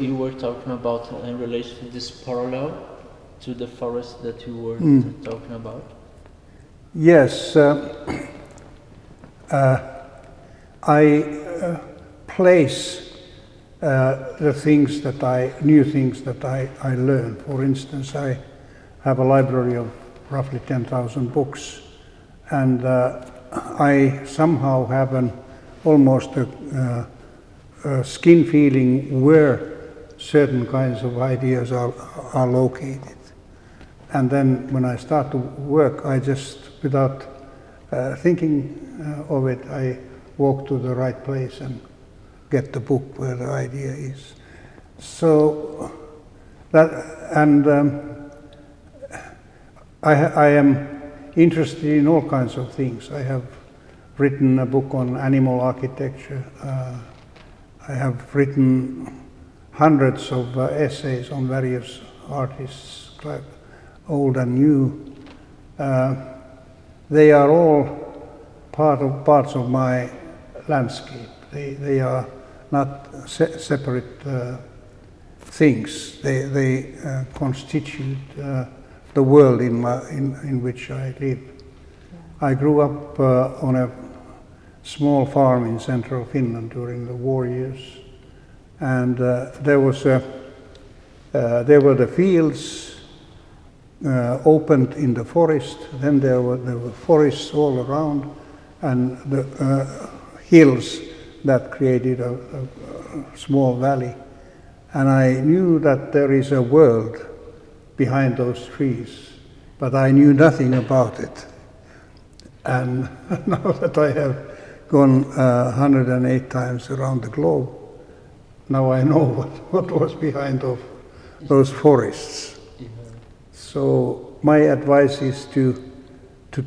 you were talking about in relation to this parallel to the forest that you were talking about. Yes, I place the things that new things that I learn. For instance, I have a library of roughly 10,000 books, and I somehow have almost a skin feeling where certain kinds of ideas are located. And then when I start to work, I just, without thinking of it, I walk to the right place and get the book where the idea is. So that, and I am interested in all kinds of things. I have written a book on animal architecture. I have written hundreds of essays on various artists, old and new. They are all parts of my landscape. They are not separate things. They constitute the world in which I live. I grew up on a small farm in central Finland during the war years, and there were the fields opened in the forest. Then there were forests all around, and the hills that created a small valley. And I knew that there is a world behind those trees, but I knew nothing about it. And now that I have gone 108 times around the globe, now I know what was behind those forests. So my advice is to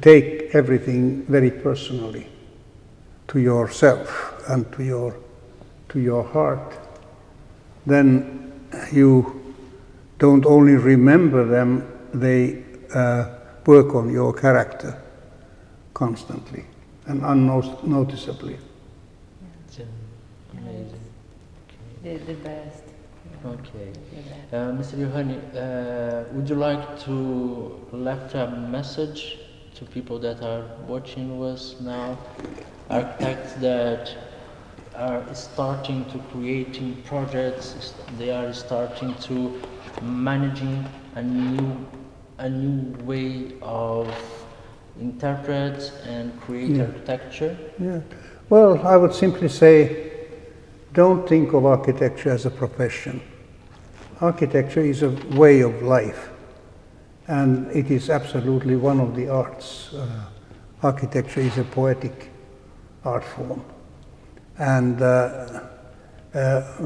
take everything very personally, to yourself and to your heart. Then you don't only remember them, they work on your character constantly and unnoticeably. Yeah. Amazing. The best. Okay. Mr. Juhani, would you like to left a message to people that are watching us now, architects that are starting to creating projects, they are starting to managing a new way of interpret and create architecture? Yeah. Well, I would simply say, don't think of architecture as a profession. Architecture is a way of life, and it is absolutely one of the arts. Architecture is a poetic art form, and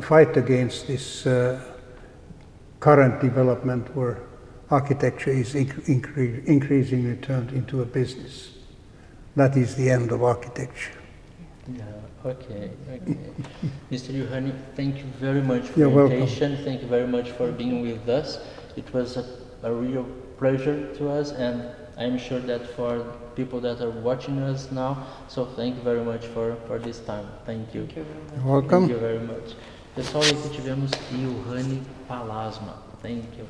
fight against this current development where architecture is increasingly turned into a business. That is the end of architecture. Yeah, okay. Mr. Juhani, thank you very much for You're your welcome. invitation. Thank you very much for being with us. It was a real pleasure to us, and I'm sure that for people that are watching us now, so thank you very much for this time. Thank you. Thank you very much. You're welcome. Thank you very much. Pessoal, aqui tivemos JUHANI PALLASMAA. Thank you.